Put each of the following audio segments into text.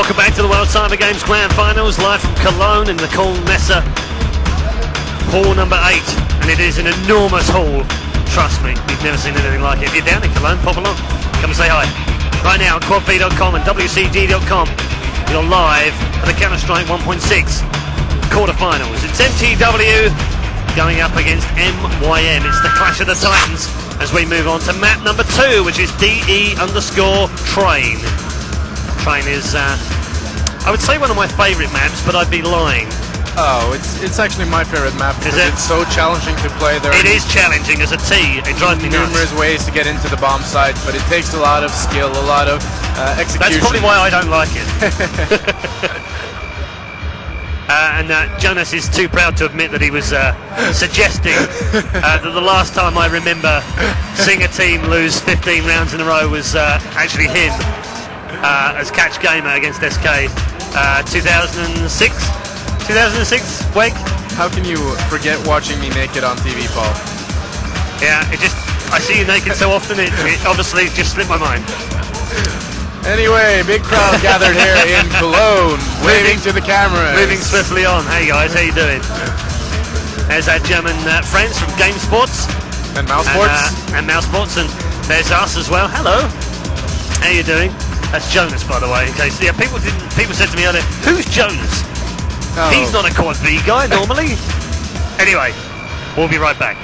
Welcome back to the World Cyber Games Grand Finals, live from Cologne in the Cologne Messe, hall number 8, and it is an enormous hall. Trust me, we've never seen anything like it. If you're down in Cologne, pop along, come and say hi. Right now on quadv.com and wcg.com, you're live for the Counter-Strike 1.6 quarterfinals. It's mTw going up against MYM. It's the clash of the titans as we move on to map number 2, which is DE_train. Train is, I would say, one of my favourite maps, but I'd be lying. Oh, it's actually my favourite map. Is it? It's so challenging to play there. It is challenging as a T. It drives me nuts. Numerous ways to get into the bomb site, but it takes a lot of skill, a lot of execution. That's probably why I don't like it. And Jonas is too proud to admit that he was suggesting that the last time I remember seeing a team lose 15 rounds in a row was actually him. As Catch Gamer against SK 2006? 2006, Wake? How can you forget watching me naked on TV, Paul? Yeah, I see you naked so often, it obviously just slipped my mind. Anyway, big crowd gathered here in Cologne, waving to the cameras. Moving swiftly on. Hey guys, how you doing? There's our German friends from Game Sports. And Mouse Sports. And Mouse Sports, and there's us as well. Hello. How you doing? That's Jonas, by the way, in case... Yeah, people said to me earlier, who's Jonas? Oh. He's not a Quad V guy, normally. Anyway, we'll be right back.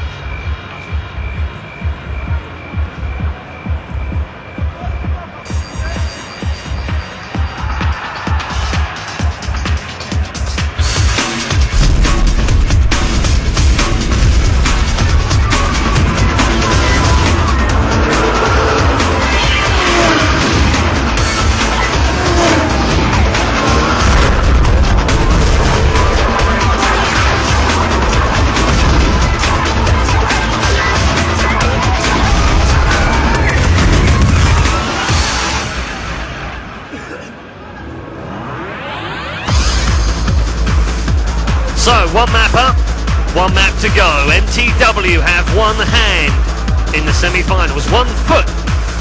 So, one map up, one map to go. mTw have one hand in the semi-finals, 1 foot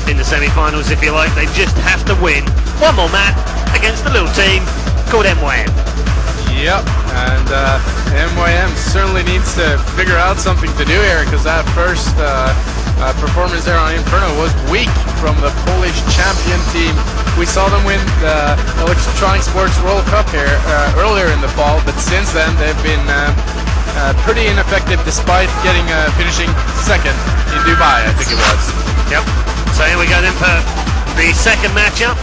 in the semi-finals if you like. They just have to win one more map against the little team called MYM. Yep, and MYM certainly needs to figure out something to do here, because that first performance there on Inferno was weak from the Polish champion team. We saw them win the Electronic Sports World Cup here earlier in the fall, but since then they've been pretty ineffective despite finishing second in Dubai, I think it was. Yep, so here we go then for the second matchup.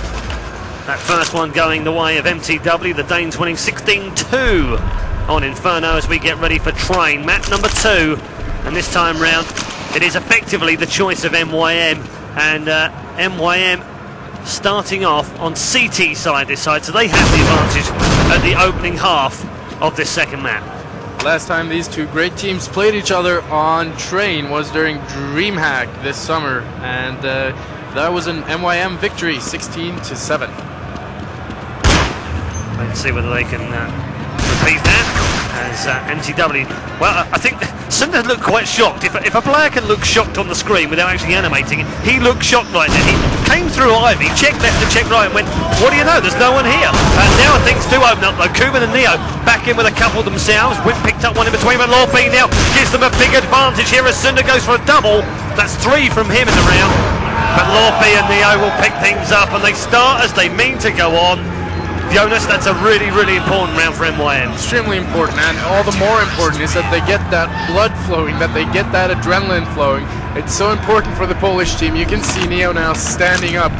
That first one going the way of mTw, the Danes winning 16-2 on Inferno as we get ready for Train, map number 2. And this time round, it is effectively the choice of MYM, and MYM starting off on CT side this side, so they have the advantage at the opening half of this second map. Last time these two great teams played each other on Train was during DreamHack this summer, and that was an MYM victory, 16-7. Let's see whether they can repeat that as mTw. Well, I think Sunder looked quite shocked. If a player can look shocked on the screen without actually animating it, he looked shocked right then. He came through Ivy, checked left and checked right, and went, what do you know, there's no one here. And now things do open up though. Kuban and Neo back in with a couple themselves. Wimp picked up one in between, but Lord B now gives them a big advantage here as Sunder goes for a double. That's 3 from him in the round. But Lord B and Neo will pick things up, and they start as they mean to go on. Jonas, that's a really, really important round for MYM. Extremely important, and all the more important is that they get that blood flowing, that they get that adrenaline flowing. It's so important for the Polish team. You can see Neo now standing up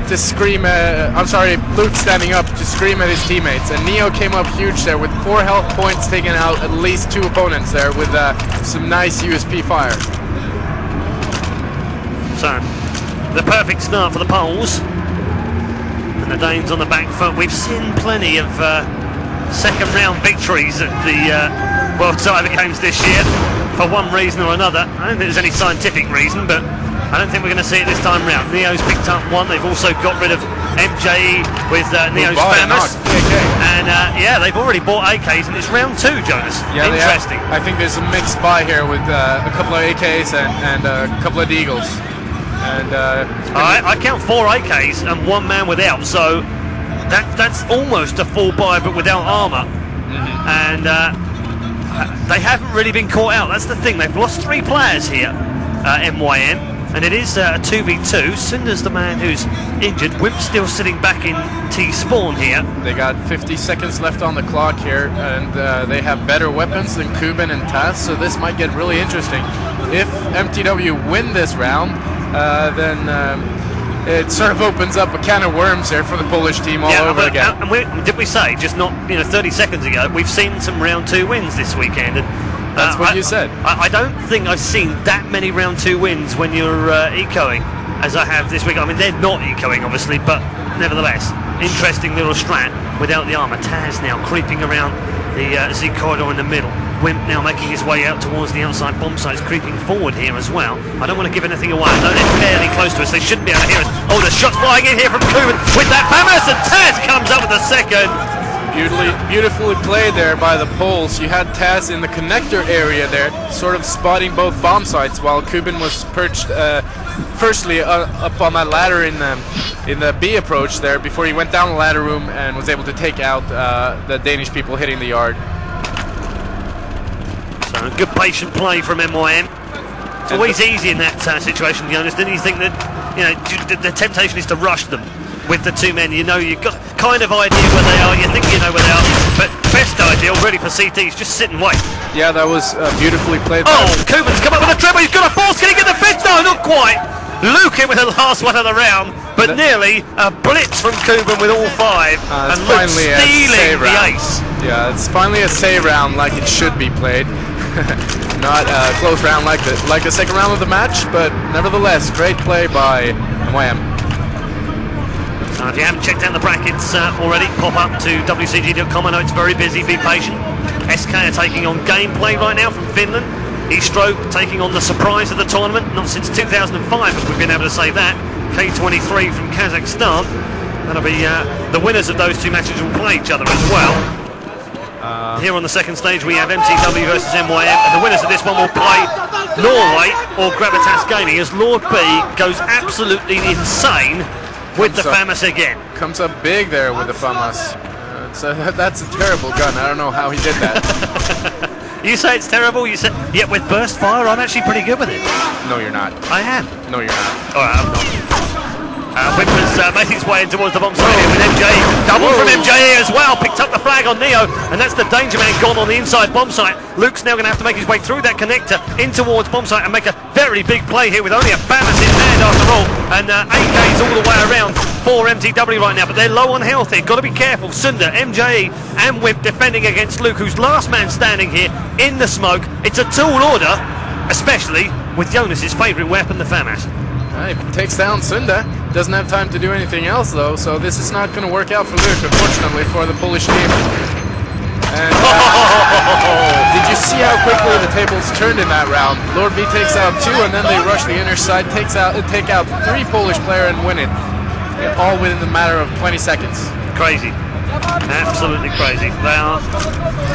to scream Luke standing up to scream at his teammates, and Neo came up huge there with 4 health points, taking out at least 2 opponents there with some nice USP fire. So, the perfect start for the Poles. And the Danes on the back foot. We've seen plenty of second round victories at the World Cyber Games this year for one reason or another. I don't think there's any scientific reason, but I don't think we're going to see it this time round. Neo's picked up one. They've also got rid of MJE with Neo's Famous. And yeah, they've already bought AKs, and it's round 2, Jonas. Yeah, interesting. I think there's a mixed buy here with a couple of AKs and a couple of Deagles. And I count 4 AKs and 1 man without, so That's almost a full buy, but without armour. And they haven't really been caught out. That's the thing. They've lost 3 players here, MYM, and it is a 2v2. Sunder's the man who's injured. Wimp's still sitting back in T-spawn here. They got 50 seconds left on the clock here, and they have better weapons than Kuban and Taz, so this might get really interesting. If MTW win this round, then it sort of opens up a can of worms there for the Polish team all over again. And did we say, just not 30 seconds ago, we've seen some round 2 wins this weekend. And, that's what you said. I don't think I've seen that many round 2 wins when you're ecoing as I have this week. I mean, they're not ecoing, obviously, but nevertheless, interesting little strat without the armour. Taz now creeping around the Z corridor in the middle. Wimp now making his way out towards the outside bomb sites, creeping forward here as well. I don't want to give anything away. No, they're fairly close to us. They shouldn't be able to hear us. Oh, the shot's flying in here from Kuban with that FAMAS, and Taz comes up with the second. Beautifully played there by the Poles. You had Taz in the connector area there, sort of spotting both bomb sites, while Kuban was perched firstly up on that ladder in the B approach there before he went down the ladder room and was able to take out the Danish people hitting the yard. So good patient play from MYM. It's always easy in that situation, Jonas. Didn't you think that the temptation is to rush them with the 2 men? You've got kind of idea where they are. You think you know where they are, but best ideal really for CT is just sit and wait. Yeah, that was beautifully played. Oh, Kuban's come up with a treble. He's got a force. Can he get the fifth? No, not quite. Luke in with the last one of the round, but nearly a blitz from Kuban with all 5, and Luke stealing the ace. Yeah, it's finally a save round like it should be played. Not a close round like the second round of the match, but nevertheless, great play by MYM. So if you haven't checked out the brackets already, pop up to wcg.com. I know it's very busy, be patient. SK are taking on Gameplay right now from Finland. Eastroke taking on the surprise of the tournament, not since 2005 have we been able to say that. K23 from Kazakhstan. That'll be the winners of those 2 matches will play each other as well. Here on the second stage we have MTW versus MYM, and the winners of this one will play Norway or Gravitas Gaming as Lord B goes absolutely insane with the FAMAS again. Comes up big there with the FAMAS. That's a terrible gun. I don't know how he did that. You say it's terrible, you say, yeah, with burst fire I'm actually pretty good with it. No, you're not. I am. No, you're not. Alright, I'm not. Whimpers making his way in towards the bomb side here with MJE. Double from MJE as well. Picked up the flag on Neo, and that's the danger man gone on the inside bomb site. Luke's now going to have to make his way through that connector in towards bomb site and make a very big play here with only a FAMAS in hand after all. And AK's all the way around for MTW right now, but they're low on health here. Got to be careful. Sunder, MJE, and Wimp defending against Luke, who's last man standing here in the smoke. It's a tall order, especially with Jonas's favourite weapon, the FAMAS. He takes down Sunda. Doesn't have time to do anything else though, so this is not going to work out for Luke, unfortunately, for the Polish team. And did you see how quickly the tables turned in that round? Lord B takes out 2, and then they rush the inner side, take out 3 Polish players and win it, all within the matter of 20 seconds. Crazy. Absolutely crazy. They are,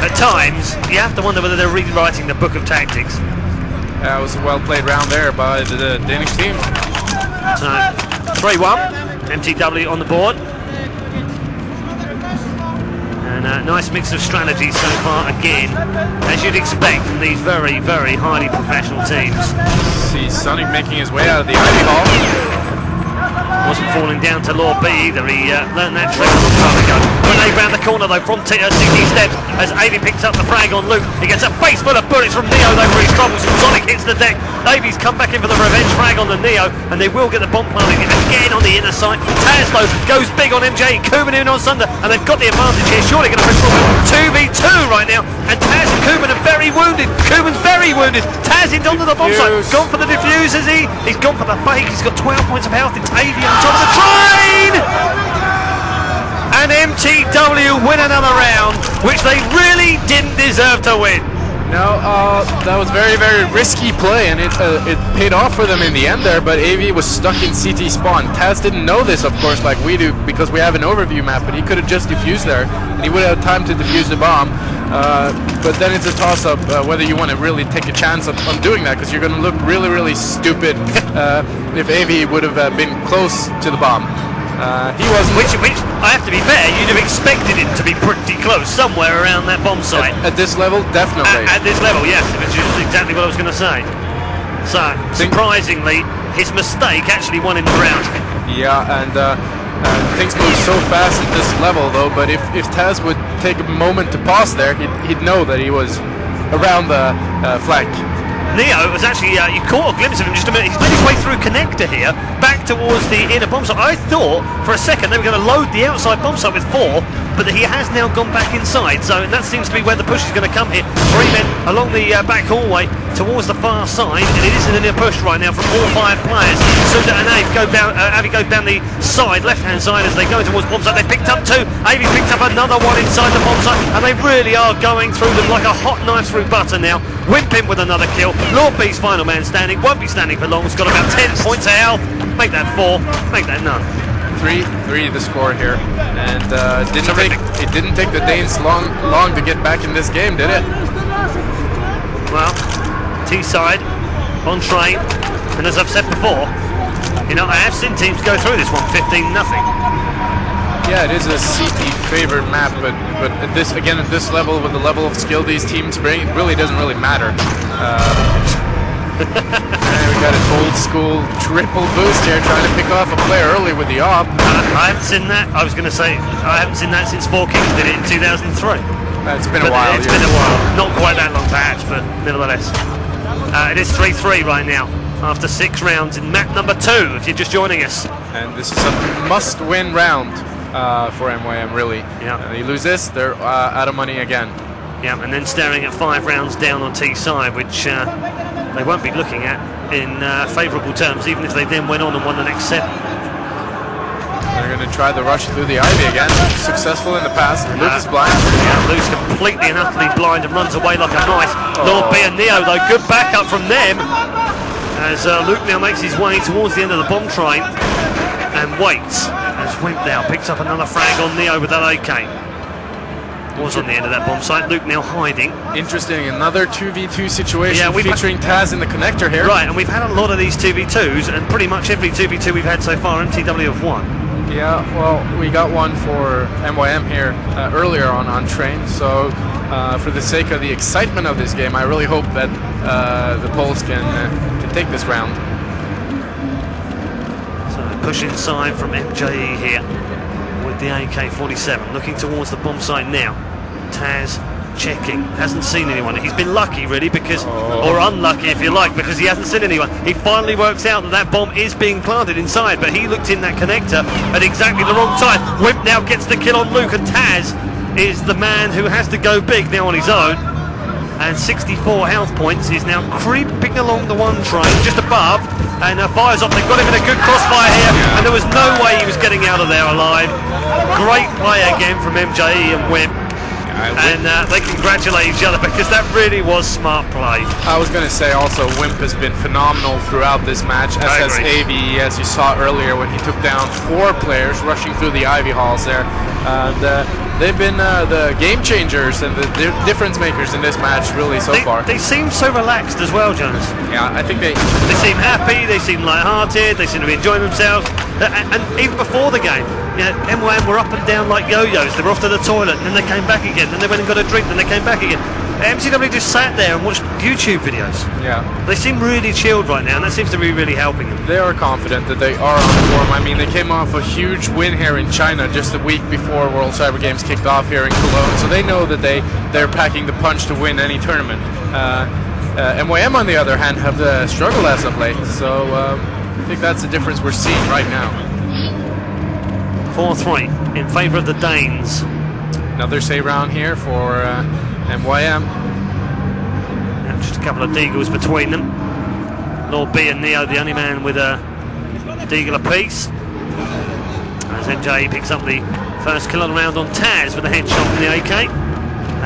at times, you have to wonder whether they're rewriting the book of tactics. That was a well-played round there by the Danish team. So, 3-1, MTW on the board. And a nice mix of strategies so far again, as you'd expect from these very, very highly professional teams. See Sonic making his way out of the Ivy Hall. Wasn't falling down to Lord B either, he learned that trick a long time ago. Grenade round the corner though from 60 steps as Avy picks up the frag on Luke. He gets a face full of bullets from Neo though for his troubles, and Sonic hits the deck. Avy's come back in for the revenge frag on the Neo, and they will get the bomb planting again on the inner side. Taslow goes big on MJ, Kuban in on Sunder, and they've got the advantage here. Surely going to push forward 2v2 right now, and Taz and Kuban are very wounded. Kuban's very wounded. Taz in onto the bomb site, gone for the defuse, is he? He's gone for the fake. He's got 12 points of health. It's Avy on top of the train! And MTW win another round, which they really didn't deserve to win. No, that was very, very risky play, and it paid off for them in the end there, but AV was stuck in CT spawn. Taz didn't know this, of course, like we do, because we have an overview map, but he could have just defused there, and he would have had time to defuse the bomb. But then it's a toss-up whether you want to really take a chance on doing that, because you're going to look really, really stupid if AV would have been close to the bomb. He wasn't. Which I have to be fair, you'd have expected him to be pretty close, somewhere around that bomb site. At this level, definitely. At this level, yes, which is exactly what I was going to say. So, surprisingly, his mistake actually won him the round. Yeah, and things move so fast at this level, though. But if Taz would take a moment to pause there, he'd know that he was around the flank. Neo was actually, you caught a glimpse of him just a minute. He's made his way through connector here, back towards the inner bomb site. I thought for a second they were going to load the outside bomb site with 4, but he has now gone back inside. So that seems to be where the push is going to come here. 3 men along the back hallway towards the far side, and it is in a near push right now from all 5 players. Sunda and Avi go down the side, left-hand side as they go towards bomb site. They picked up 2. Avi picked up another one inside the bomb site, and they really are going through them like a hot knife through butter now. Wimp in with another kill. Lord B's final man standing, won't be standing for long. He's got about 10 points of health. Make that 4, make that none. 3-3 the score here, and it didn't take the Danes long to get back in this game, did it? Well, T-side on train, and as I've said before, you know, I have seen teams go through this one 15-0. Yeah, it is a CP favored map, but at this level, with the level of skill these teams bring, it really doesn't really matter. And we got an old school triple boost here, trying to pick off a player early with the op. I haven't seen that. I was going to say I haven't seen that since 4 Kings did it in 2003. It's been a while. It's been a while. Not quite that long, perhaps, but nevertheless. It is 3-3 right now after 6 rounds in map number 2. If you're just joining us, and this is a must-win round for MYM, really. Yeah. You lose this, they're out of money again. Yeah, and then staring at 5 rounds down on T side, which they won't be looking at in favourable terms, even if they then went on and won the next 7. They're going to try the rush through the Ivy again. Successful in the past. Luke is blind. Yeah, Luke's completely and utterly blind and runs away like a knife. Lord B and Neo, though, good backup from them. As Luke now makes his way towards the end of the bomb train and waits. As Wimp now picks up another frag on Neo with that AK. Was on the end of that bomb site. Luke now hiding. Interesting, another 2v2 situation, yeah, featuring Taz in the connector here. Right, and we've had a lot of these 2v2s, and pretty much every 2v2 we've had so far, MTW have won. Yeah, well, we got one for MYM here earlier on train, so for the sake of the excitement of this game, I really hope that the Poles can take this round. So push inside from MJE here with the AK-47, looking towards the bomb site now. Taz checking, hasn't seen anyone. He's been lucky really, because, or unlucky if you like, because he hasn't seen anyone. He finally works out that that bomb is being planted inside, but he looked in that connector at exactly the wrong time. Wimp now gets the kill on Luke, and Taz is the man who has to go big now on his own. And 64 health points, is now creeping along the 1 train just above, and fires off. They've got him in a good crossfire here, and there was no way he was getting out of there alive. Great play again from MJE and Wimp. And they congratulate each other, because that really was smart play. I was going to say also, Wimp has been phenomenal throughout this match, as has AV, as you saw earlier when he took down 4 players rushing through the Ivy halls there. And they've been the game changers and the difference makers in this match really so far. They seem so relaxed as well, Jonas. Yeah, I think they seem happy, they seem light-hearted, they seem to be enjoying themselves. And even before the game, you know, MYM were up and down like yo-yos. They were off to the toilet, and then they came back again. Then they went and got a drink, then they came back again. MTW just sat there and watched YouTube videos. Yeah. They seem really chilled right now, and that seems to be really helping them. They are confident that they are on form. I mean, they came off a huge win here in China just a week before World Cyber Games kicked off here in Cologne, so they know that they're packing the punch to win any tournament. MYM, on the other hand, have struggled as of late, so I think that's the difference we're seeing right now. 4-3 in favour of the Danes. Another save round here for MYM. Yeah, just a couple of deagles between them. Lord B and Neo, the only man with a deagle apiece. As MJ picks up the first kill on the round on Taz with a headshot from the AK.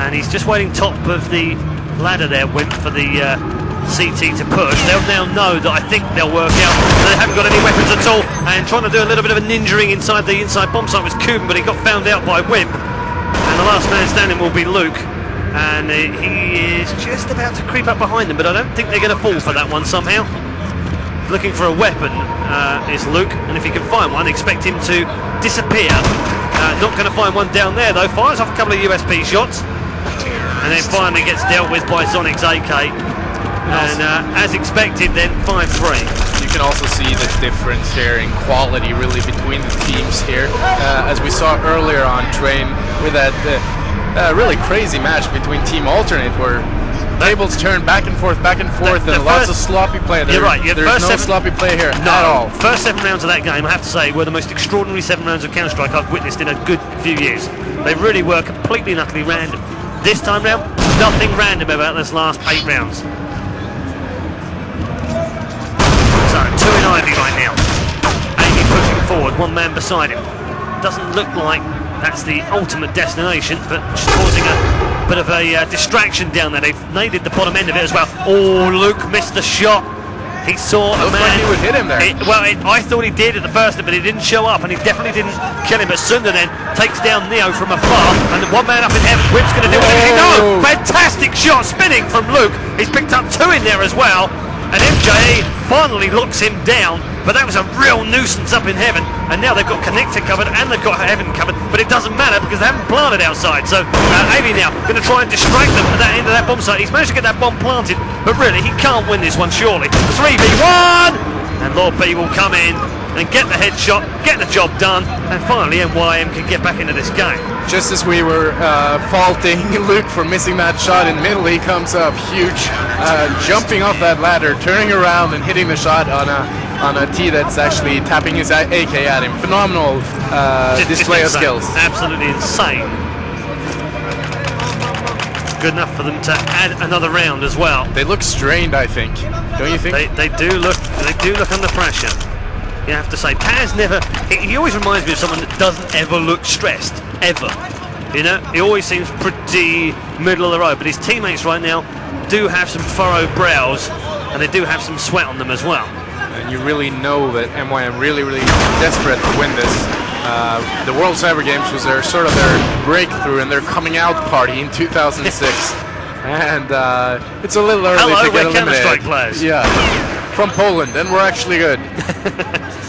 And he's just waiting top of the ladder there, Wimp, for the CT to push. They'll now know that I think they'll work out. They haven't got any weapons at all, and trying to do a little bit of a ninjaing inside the inside bomb site was Kuben, but he got found out by Wimp. And the last man standing will be Luke, and he is just about to creep up behind them, but I don't think they're going to fall for that one somehow. looking for a weapon is Luke, and if he can find one, expect him to disappear. Not going to find one down there though. Fires off a couple of USP shots, and then finally gets dealt with by Zonic's AK. And as expected, then 5-3. You can also see the difference here in quality, really, between the teams here. As we saw earlier on Train with that really crazy match between Team Alternate, where tables turn back and forth, and lots of sloppy play. You're right. There's no sloppy play here at all. First 7 rounds of that game, I have to say, were the most extraordinary 7 rounds of Counter-Strike I've witnessed in a good few years. They really were completely and utterly random. This time round, nothing random about this last 8 rounds. So, 2 in Ivy right now. Amy pushing forward, 1 man beside him. Doesn't look like that's the ultimate destination, but just causing a bit of a distraction down there. They've naded the bottom end of it as well. Oh, Luke missed the shot. He saw a man. Like he would hit him there. I thought he did at the first, but he didn't show up, and he definitely didn't kill him. But Sundar then takes down Neo from afar, and 1 man up in heaven. Whip's going to do it. No! Fantastic shot spinning from Luke. He's picked up 2 in there as well. And MJ finally locks him down, but that was a real nuisance up in heaven. And now they've got connector covered and they've got heaven covered, but it doesn't matter because they haven't planted outside. So Avi now going to try and distract them at that end of that bomb site. He's managed to get that bomb planted, but really he can't win this one surely. 3v1, and Lord B will come in and get the headshot, get the job done, and finally MYM can get back into this game. Just as we were faulting Luke for missing that shot in middle, he comes up huge, jumping off that ladder, turning around and hitting the shot on a T that's actually tapping his AK at him. Phenomenal display of skills. Absolutely insane. Good enough for them to add another round as well. They look strained, I think. Don't you think? They do look under pressure. You have to say, Paz never. He always reminds me of someone that doesn't ever look stressed, ever. You know, he always seems pretty middle of the road. But his teammates right now do have some furrowed brows, and they do have some sweat on them as well. And you really know that MYM really desperate to win this. The World Cyber Games was their breakthrough and their coming out party in 2006. And it's a little early to get eliminated. Counter-Strike players. Yeah, from Poland, and we're actually good.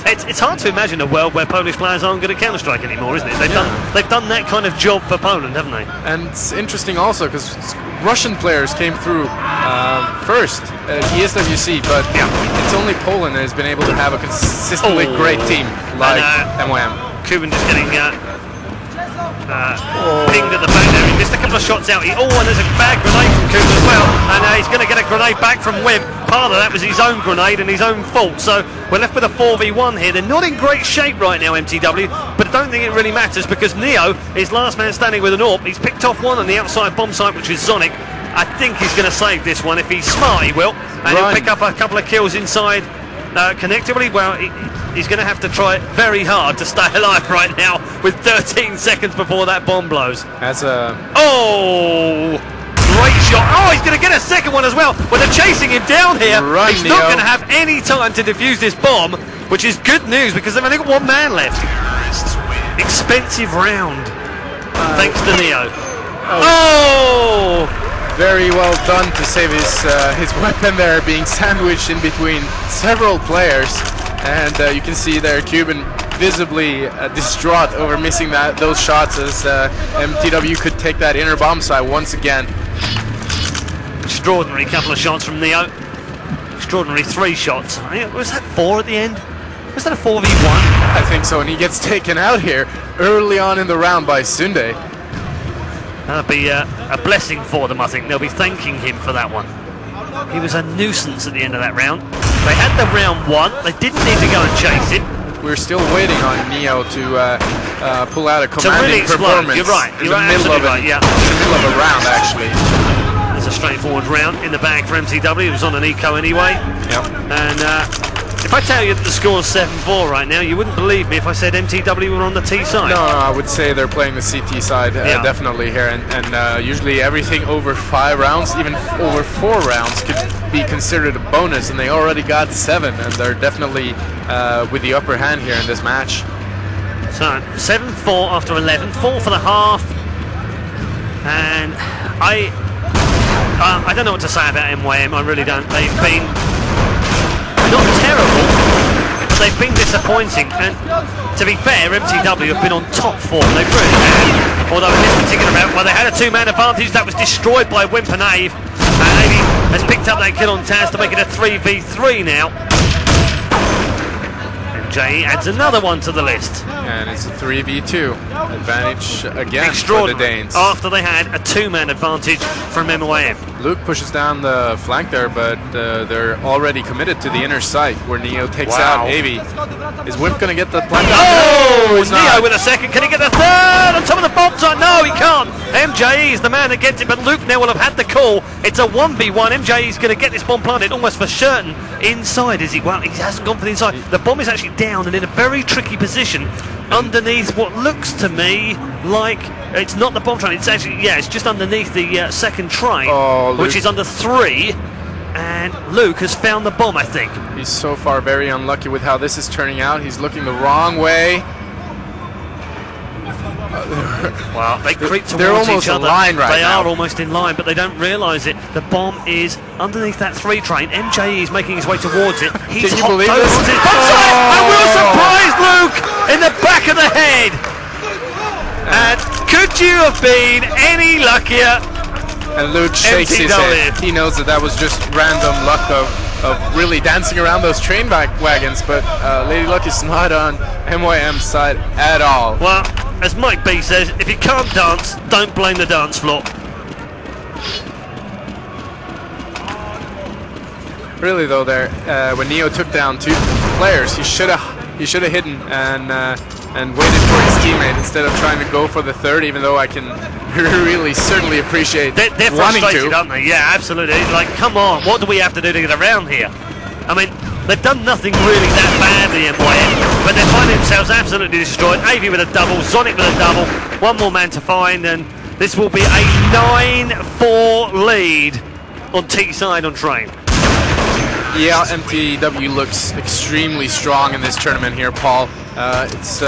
It's hard to imagine a world where Polish players aren't good at Counter-Strike anymore, isn't it? They've done that kind of job for Poland, haven't they? And it's interesting also because Russian players came through first at ESWC, but it's only Poland that has been able to have a consistently great team like MYM. Kuban just getting pinged at the back there. He missed a couple of shots out. And there's a bad grenade from Kuban as well. And he's going to get a grenade back from Wim. Part of that was his own grenade and his own fault. So we're left with a 4v1 here. They're not in great shape right now, MTW, but I don't think it really matters because Neo is last man standing with an AWP. He's picked off 1 on the outside bomb site, which is Zonic. I think he's going to save this one. If he's smart, he will. And he'll pick up a couple of kills inside connectively. Well, he's going to have to try very hard to stay alive right now with 13 seconds before that bomb blows. Great shot. He's going to get a second one as well. But they're chasing him down here. He's not going to have any time to defuse this bomb, which is good news because they've only got 1 man left. Expensive round, thanks to Neo. Very well done to save his weapon there, being sandwiched in between several players. And you can see there Cuban visibly distraught over missing those shots as MTW could take that inner bomb site once again. Extraordinary couple of shots from Neo. Extraordinary 3 shots. Was that 4 at the end? Was that a 4v1? I think so, and he gets taken out here early on in the round by Sunday. That'll be a blessing for them, I think. They'll be thanking him for that one. He was a nuisance at the end of that round. They had the round won. They didn't need to go and chase it. We're still waiting on Neo to pull out a commanding performance. You're right. You're absolutely right. Yeah. In the middle of a round, actually. It's a straightforward round in the bag for MTW. It was on an eco anyway. Yep. And if I tell you that the score's 7-4 right now, you wouldn't believe me if I said MTW were on the T side. No, I would say they're playing the CT side definitely here, and usually everything over 5 rounds, even over 4 rounds, could be considered a bonus, and they already got 7, and they're definitely with the upper hand here in this match. So 7-4 after 11, 4 for the half, and I don't know what to say about MYM. I really don't. They've been not terrible, but they've been disappointing. And to be fair, MTW have been on top form. They've really had. Although in this particular round, well, they had a two-man advantage that was destroyed by Wimp and Ave. And Ave has picked up that kill on Taz to make it a 3v3 now. MJ adds another one to the list. And it's a 3v2 advantage again for the Danes. After they had a two-man advantage from MYM. Luke pushes down the flank there, but they're already committed to the inner site where Neo takes out Avi. Is Wimp going to get the plant? Oh, no, Neo with a second. Can he get the third on top of the bomb site? No, he can't. MJE is the man that gets it, but Luke now will have had the call. It's a 1v1. MJE is going to get this bomb planted almost for certain. Inside, is he? Well, he hasn't gone for the inside. The bomb is actually down and in a very tricky position underneath what looks to me like it's not the bomb train. It's actually, yeah, it's just underneath the second train, which is under 3. And Luke has found the bomb, I think. He's so far very unlucky with how this is turning out. He's looking the wrong way. Well, they creep towards they're almost each other. In line right they now. are almost in line, but they don't realise it. The bomb is underneath that 3 train. MJE is making his way towards it. He's Can you believe this? And will surprise Luke in the back of the head. And could you have been any luckier? And Luke shakes his head. He knows that was just random luck of really dancing around those train wagons, but Lady Luck is not on MYM's side at all. Well, as Mike B says, if you can't dance, don't blame the dance floor. Really though, there when Neo took down 2 players, he should have hidden and waited for his teammate instead of trying to go for the third. Even though I can really certainly appreciate they're wanting frustrated, to. aren't they? Yeah, absolutely. Like, come on, what do we have to do to get around here? I mean, they've done nothing really that badly, MYM, but they're finding themselves absolutely destroyed. AV with a double, Sonic with a double, one more man to find, and this will be a 9-4 lead on T-side on train. Yeah, MTW looks extremely strong in this tournament here, Paul. It's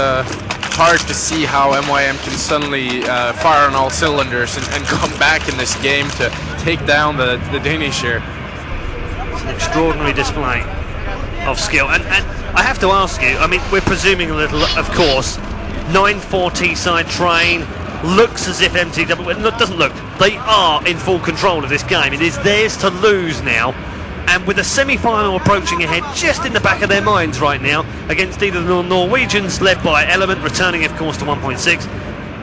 hard to see how MYM can suddenly fire on all cylinders and come back in this game to take down the Danish here. It's an extraordinary display of skill. And I have to ask you, I mean, we're presuming a little, of course, 9-4 T-side train. Looks as if MTW, it doesn't look, they are in full control of this game. It is theirs to lose now. And with a semi-final approaching ahead just in the back of their minds right now against either the Norwegians, led by Element, returning of course to 1.6,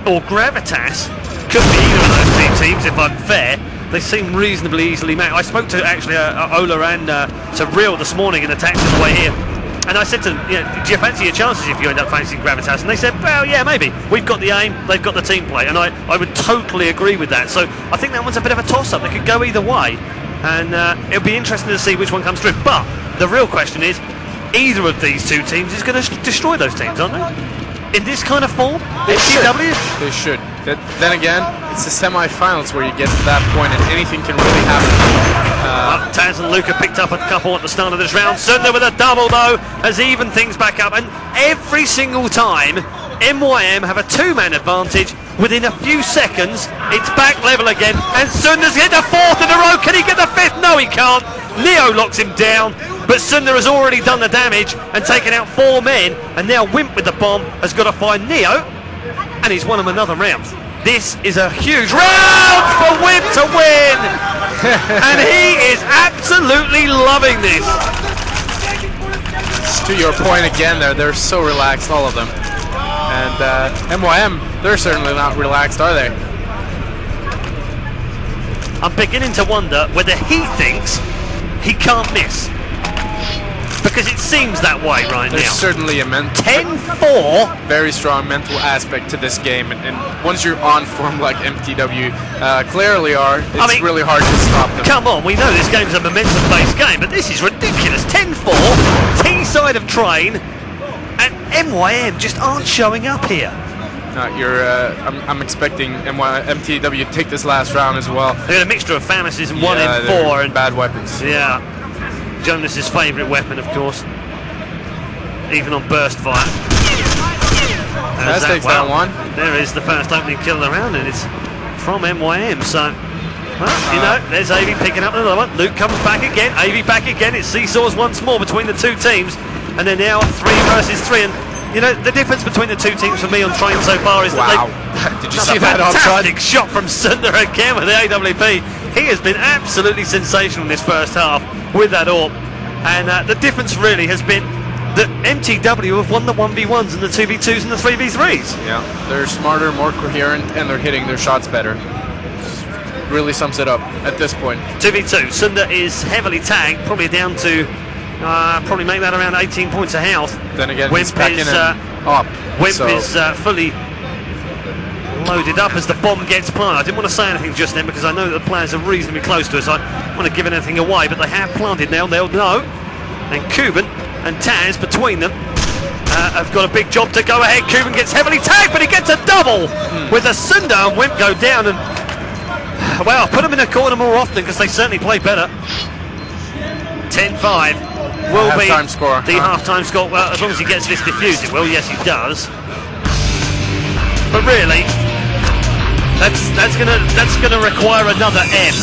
or Gravitas. Could be either of those 2 teams if I'm fair. They seem reasonably easily matched. I spoke to actually Ola and to Real this morning in the taxi on the way here. And I said to them, do you fancy your chances if you end up facing Gravitas? And they said, well, yeah, maybe. We've got the aim, they've got the team play. And I would totally agree with that. So I think that one's a bit of a toss-up. It could go either way. And it'll be interesting to see which one comes through. But the real question is, either of these 2 teams is going to destroy those teams, aren't they? In this kind of form? They should. Then again, it's the semi-finals where you get to that point and anything can really happen. Taz and Luca picked up a couple at the start of this round. Sunder with a double, though, has evened things back up. And every single time, MYM have a 2-man advantage. Within a few seconds, it's back level again. And Sunder's hit the 4th in a row. Can he get the 5th? No, he can't. Neo locks him down. But Sunder has already done the damage and taken out 4 men. And now Wimp with the bomb has got to find Neo. And he's won him another round. This is a huge round for Wimp to win. And he is absolutely loving this. To your point again there, they're so relaxed, all of them. And MYM, they're certainly not relaxed, are they? I'm beginning to wonder whether he thinks he can't miss. Because it seems that way right now. There's certainly a 10-4. Very strong mental aspect to this game. And once you're on form like MTW clearly are, it's really hard to stop them. Come on, we know this game's a momentum-based game, but this is ridiculous. 10-4, T-side of train. And MYM just aren't showing up here. I'm expecting MTW to take this last round as well. They got a mixture of fantasies and 1-4 and bad weapons. Yeah, Jonas's favourite weapon, of course, even on burst fire. That takes down one. There is the first opening kill of the round, and it's from MYM. So Well, you know, there's AV picking up another one. Luke comes back again. AV back again. It seesaws once more between the two teams. And they're now 3 versus 3. And, you know, the difference between the two teams for me on train so far is Wow. that Did you see that fantastic shot from Sunder again with the AWP. He has been absolutely sensational in this first half with that AWP. And the difference really has been that MTW have won the 1v1s and the 2v2s and the 3v3s. Yeah, they're smarter, more coherent, and they're hitting their shots better. Really sums it up at this point. 2v2. Sunder is heavily tagged, probably down to probably make that around 18 points of health. Then again, Wimp he's back is, in and up. Wimp so is fully loaded up as the bomb gets planted. I didn't want to say anything just then because I know that the players are reasonably close to us. I don't want to give anything away, but they have planted now. They'll know. And Cuban and Taz between them have got a big job to go ahead. Cuban gets heavily tagged, but he gets a double with a Sunder and Wimp go down. And well, put them in a corner more often because they certainly play better. 10-5 will be score. the half-time score. Well, as long as he gets this defused, it will. Yes, he does. But really, that's gonna require another M,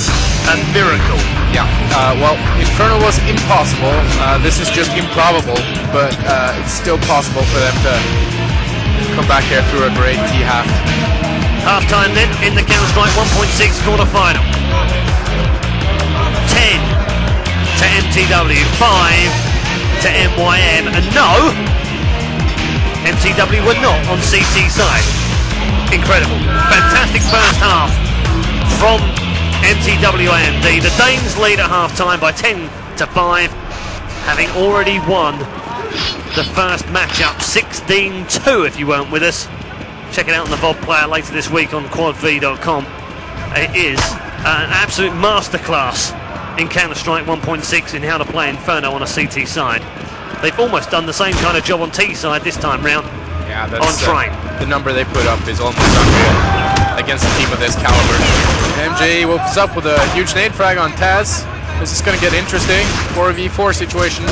a miracle. Yeah. Well, Inferno was impossible. This is just improbable, but it's still possible for them to come back here through a great T-half. Half-time then in the Counter-Strike 1.6 quarter-final. 10 to MTW, 5 to MYM, and no, MTW were not on CT side. Incredible. Fantastic first half from mTw.AMD. The Danes lead at half-time by 10 to 5, having already won the first matchup 16-2 if you weren't with us. Check it out on the VOD player later this week on quadv.com. It is an absolute masterclass in Counter-Strike 1.6 in how to play Inferno on a CT side. They've almost done the same kind of job on T side this time round. Yeah, on train. The number they put up is almost unreal against a team of this caliber. MJ opens up with a huge nade frag on Taz. This is going to get interesting. 4v4 situation.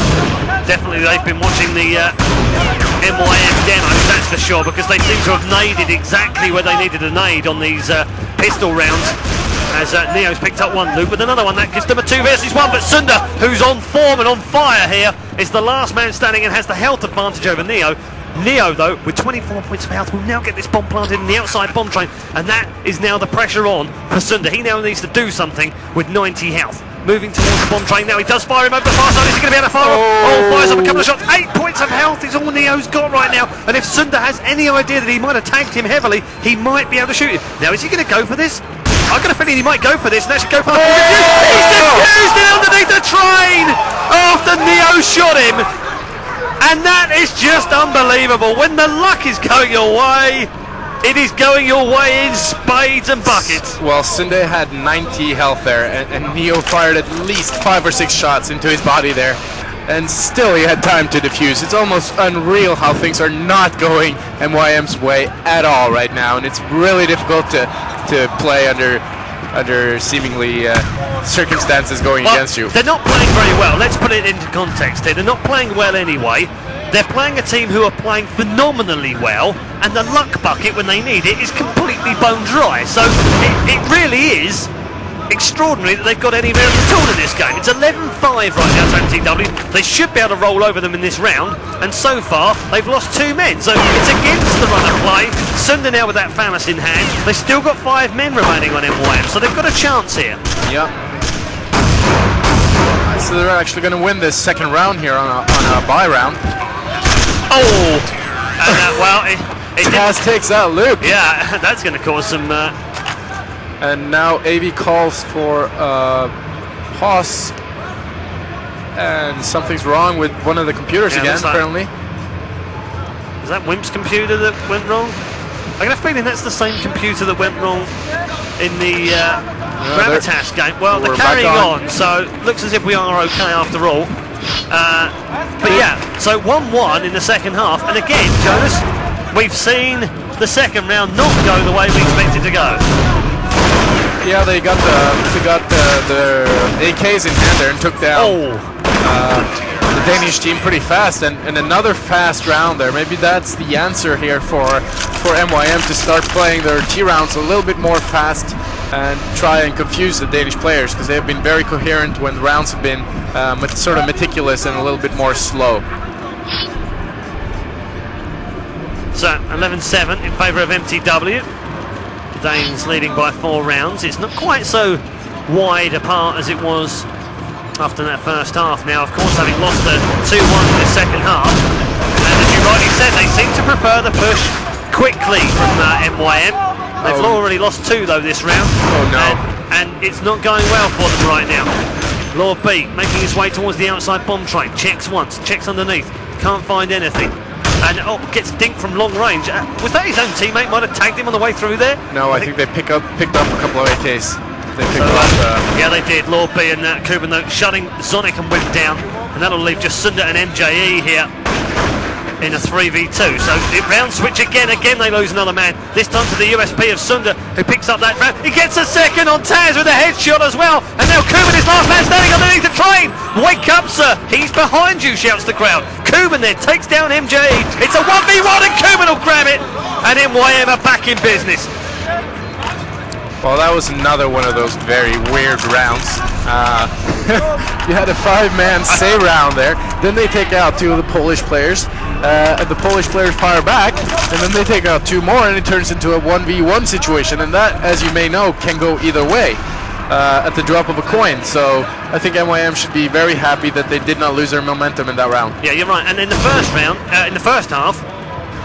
Definitely they've been watching the MYM demos, that's for sure, because they seem to have naded exactly where they needed a nade on these pistol rounds. As Neo's picked up one loop with another one, that gives them a 2 versus 1, but Sunder, who's on form and on fire here, is the last man standing and has the health advantage over Neo. Neo, though, with 24 points of health, will now get this bomb planted in the outside bomb train, and that is now the pressure on for Sunder. He now needs to do something with 90 health. Moving towards the bomb train now, he does fire him over the far side. Is he going to be able to fire? Oh, fires up a couple of shots. 8 points of health is all Neo's got right now, and if Sunder has any idea that he might have tagged him heavily, he might be able to shoot him. Now, is he going to go for this? I've got a feeling he might go for this and actually go for the He's defused it underneath the train after Neo shot him. And that is just unbelievable. When the luck is going your way, it is going your way in spades and buckets. Well, Sunday had 90 health there, and Neo fired at least 5 or 6 shots into his body there, and still he had time to defuse. It's almost unreal how things are not going MYM's way at all right now, and it's really difficult to play under seemingly circumstances going against you. They're not playing very well. Let's put it into context here. They're not playing well anyway. They're playing a team who are playing phenomenally well, and the luck bucket when they need it is completely bone dry. So it really is extraordinary that they've got any merit at all in this game. It's 11-5 right now to MTW. They should be able to roll over them in this round, and so far they've lost 2 men. So it's against the run of play. Sunder now with that Phallus in hand. They've still got 5 men remaining on MYM, so they've got a chance here. Yep. So they're actually going to win this second round here on a bye round. Oh! Well, Taz takes out Luke. Yeah, that's going to cause some... And now AV calls for pause, and something's wrong with one of the computers again, apparently. Is that Wimp's computer that went wrong? I got a feeling that's the same computer that went wrong in the Gravitas game. Well, they're carrying on, so looks as if we are okay after all. But yeah, so 1-1 in the second half, and again, Jonas, we've seen the second round not go the way we expected to go. Yeah, they got the AKs in hand there and took down the Danish team pretty fast, and another fast round there. Maybe that's the answer here for MYM to start playing their T rounds a little bit more fast. and try and confuse the Danish players, because they have been very coherent when the rounds have been sort of meticulous and a little bit more slow. So 11-7 in favour of MTW. The Danes leading by 4 rounds. It's not quite so wide apart as it was after that first half. Now, of course, having lost the 2-1 in the second half, and as you rightly said, they seem to prefer the push quickly from MYM. They've already lost 2 though this round. Oh no! And it's not going well for them right now. Lord B making his way towards the outside bomb train. Checks once, checks underneath, can't find anything. And gets dinked from long range. Was that his own teammate might have tagged him on the way through there? No, I think they picked up a couple of AKs. They picked up. Yeah, they did. Lord B and Kuban shutting Zonic and Wimp down, and that'll leave just Sunder and MJE here in a 3v2. So the round switch again. Again they lose another man. This time to the USP of Sunder, who picks up that round. He gets a second on Taz with a headshot as well. And now Kuban is last man standing underneath the train. Wake up, sir. He's behind you, shouts the crowd. Kuban then takes down MJE. It's a 1v1 and Kuban will grab it. And MYM are back in business. Well, that was another one of those very weird rounds. You had a 5-man stay round there. Then they take out 2 of the Polish players. And the Polish players fire back. And then they take out 2 more, and it turns into a 1v1 situation. And that, as you may know, can go either way at the drop of a coin. So I think MYM should be very happy that they did not lose their momentum in that round. Yeah, you're right. And in the first round, in the first half,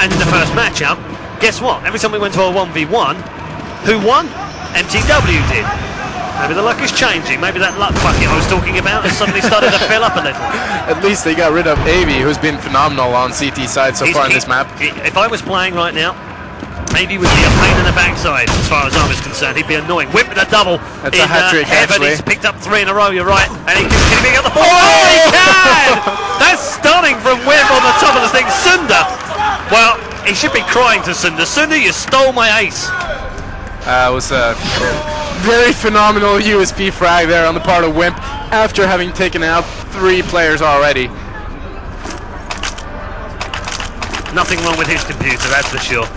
and in the first matchup, guess what? Every time we went to a 1v1, who won? MTW did. Maybe the luck is changing. Maybe that luck bucket I was talking about has suddenly started to fill up a little. At least they got rid of Avi, who's been phenomenal on CT side so far in this map. If I was playing right now, Avi would be a pain in the backside as far as I was concerned. He'd be annoying. Whip with a double. That's a hat-trick, Heaven. actually. He's picked up 3 in a row, you're right. And he can pick up the 4. Oh, he can! That's stunning from Whip on the top of the thing. Sunder, well, he should be crying to Sunder. Sunder, you stole my ace. It was a very phenomenal USP frag there on the part of Wimp after having taken out 3 players already. Nothing wrong with his computer, that's for sure.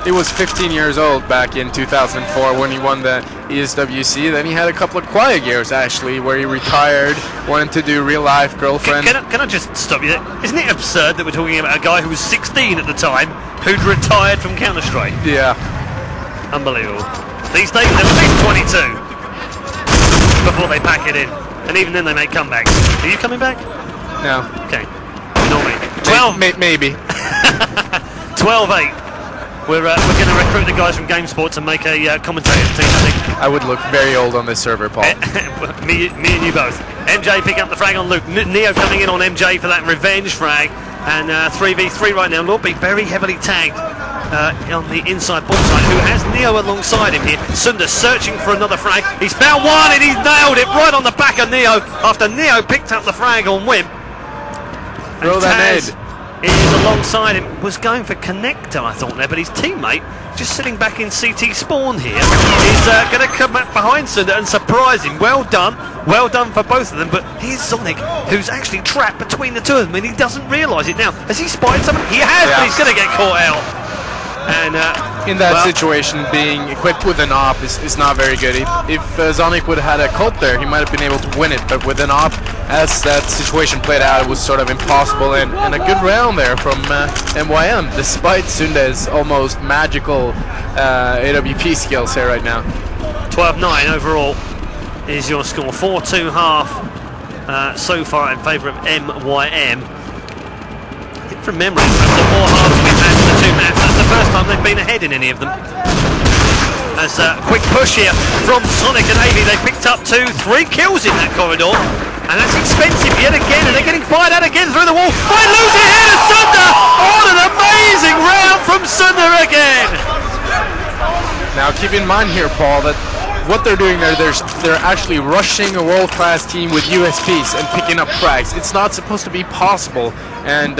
He was 15 years old back in 2004 when he won the ESWC. Then he had a couple of quiet years, actually, where he retired, wanted to do real-life girlfriend. Can I just stop you there? Isn't it absurd that we're talking about a guy who was 16 at the time who'd retired from Counter-Strike? Yeah. Unbelievable. These days, they're at least 22 before they pack it in. And even then, they make comebacks. Are you coming back? No. Okay. Normally. 12. Maybe. 12-8. We're going to recruit the guys from GameSport to make a commentator's team, I think. I would look very old on this server, Paul. me and you both. MJ pick up the frag on Luke. Neo coming in on MJ for that revenge frag. And 3v3 right now. Lord B very heavily tagged on the inside bomb side, who has Neo alongside him here. Sunder searching for another frag. He's found one and he's nailed it right on the back of Neo after Neo picked up the frag on Wimp. Throw that nade. Is alongside him, was going for connector, I thought there, but his teammate, just sitting back in CT spawn here, is going to come back behind Sunder and surprise him. Well done for both of them, but here's Zonic, who's actually trapped between the 2 of them, and he doesn't realise it now. Has he spied someone? He has, yeah. But he's going to get caught out. And in that situation, being equipped with an AWP is not very good. If Zonic would have had a cult there, he might have been able to win it, but with an AWP, as that situation played out, it was sort of impossible. And a good round there from MYM, despite Sunde's almost magical AWP skills here right now. 12-9 overall is your score. 4-2 half so far in favour of MYM. From memory, from the 4 halves we've had in the 2 maps, that's the first time they've been ahead in any of them. As a quick push here from Sonic and Avi, they picked up 3 kills in that corridor, and that's expensive yet again, and they're getting fired out again through the wall. Might lose it here to Sunder! What an amazing round from Sunder again! Now keep in mind here, Paul, that what they're doing there, they're actually rushing a world-class team with USPs and picking up frags. It's not supposed to be possible, and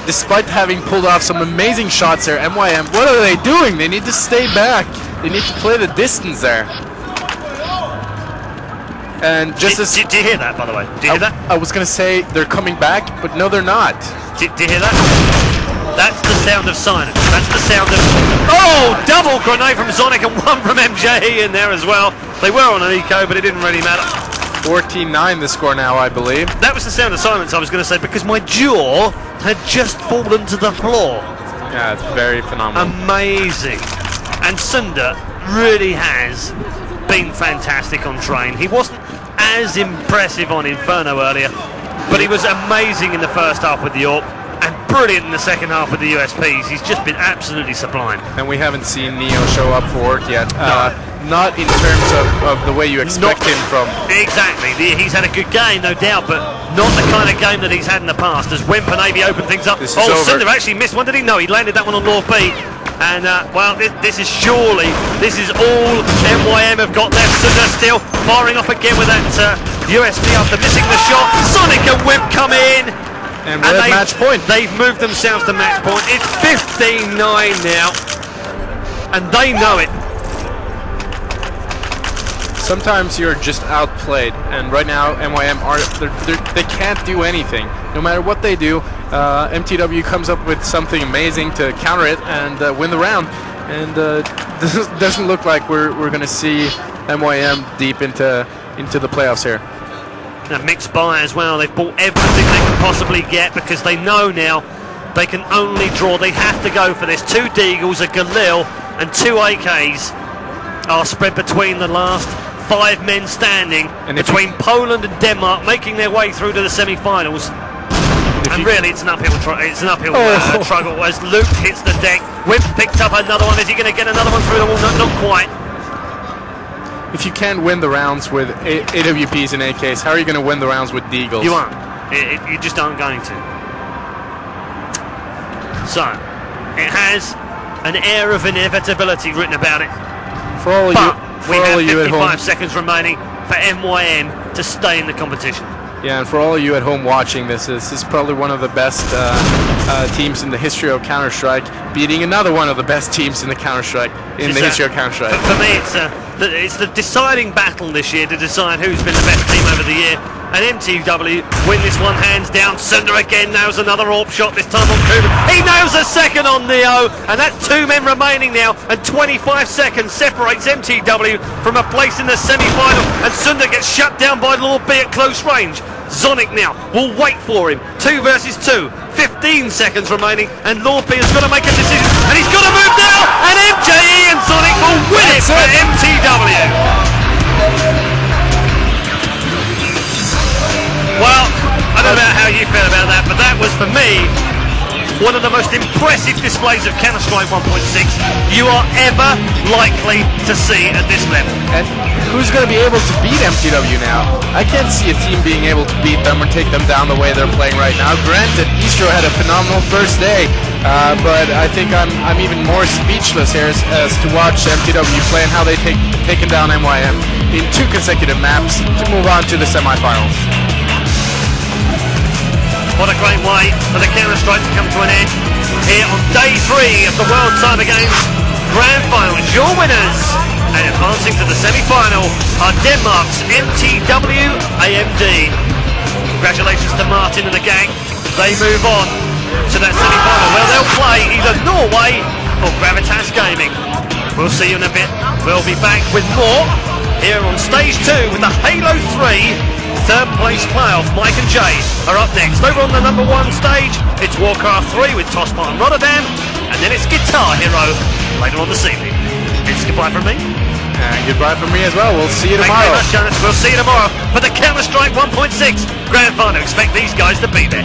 despite having pulled off some amazing shots there, MYM, what are they doing? They need to stay back. They need to play the distance there. And just did you hear that, by the way? Did you hear that? I was going to say they're coming back, but no, they're not. Did you hear that? That's the sound of silence. That's the sound of... Oh! Double grenade from Zonic and one from MJE in there as well. They were on an eco, but it didn't really matter. 14-9 the score now, I believe. That was the sound of silence I was going to say, because my jaw had just fallen to the floor. Yeah, it's very phenomenal. Amazing. And Sunder really has been fantastic on train. He wasn't as impressive on Inferno earlier, but he was amazing in the first half with the AWP and brilliant in the second half with the USPs. He's just been absolutely sublime. And we haven't seen Neo show up for work yet. Not in terms of the way you expect him from. Exactly. He's had a good game, no doubt, but not the kind of game that he's had in the past. As Wimp and Avi open things up. This is over. Sunder actually missed one, did he? No, he landed that one on Lord B. And, well, this is all MYM have got left. Sunder still firing off again with that USP after missing the shot. Sonic and Wimp come in. And we're at match point. They've moved themselves to match point. It's 15-9 now. And they know it. Sometimes you're just outplayed, and right now MYM they can't do anything. No matter what they do, MTW comes up with something amazing to counter it and win the round. And this doesn't look like we're going to see MYM deep into the playoffs here. A mixed buy as well. They've bought everything they can possibly get because they know now they can only draw. They have to go for this. 2 Deagles, a Galil, and 2 AKs are spread between the last 5 men standing, and between Poland and Denmark, making their way through to the semi-finals. And really, it's an uphill struggle as Luke hits the deck. Wimp picked up another one. Is he going to get another one through the wall? No, not quite. If you can't win the rounds with AWPs and AKs, how are you going to win the rounds with Deagles? You aren't. You just aren't going to. So, it has an air of inevitability written about it. For all of you at home, 55 seconds remaining for MYM to stay in the competition. Yeah, and for all of you at home watching this is probably one of the best teams in the history of Counter-Strike, beating another one of the best teams in the history of Counter-Strike. For me, it's the deciding battle this year to decide who's been the best team over the year. And MTW win this one hands down. Sunder again nails another AWP shot, this time on Kuban. He nails a second on Neo, and that's 2 men remaining now, and 25 seconds separates MTW from a place in the semi-final, and Sunder gets shut down by Lord B at close range. Zonic now will wait for him. 2 versus 2, 15 seconds remaining, and Lord B has got to make a decision, and he's got to move now, and MJE and Zonic will win it for MTW. Well, I don't know how you feel about that, but that was, for me, one of the most impressive displays of Counter-Strike 1.6 you are ever likely to see at this level. And who's going to be able to beat MTW now? I can't see a team being able to beat them or take them down the way they're playing right now. Granted, Istro had a phenomenal first day, but I think I'm even more speechless here as to watch MTW play and how they've taken down MYM in 2 consecutive maps to move on to the semifinals. What a great way for the Counter-Strike to come to an end here on day 3 of the World Cyber Games Grand Finals. Your winners and advancing to the semi-final are Denmark's mTw.AMD. Congratulations to Martin and the gang. They move on to that semi-final where they'll play either Norway or Gravitas Gaming. We'll see you in a bit. We'll be back with more here on stage 2 with the Halo 3 third place playoff. Mike and Jay are up next. Over on the number 1 stage, it's Warcraft 3 with Tosma and Rotterdam, and then it's Guitar Hero later on this evening. It's goodbye from me. And goodbye from me as well. We'll see you tomorrow. Thank you very much, Jonas. We'll see you tomorrow for the Counter-Strike 1.6 Grand Final. Expect these guys to be there.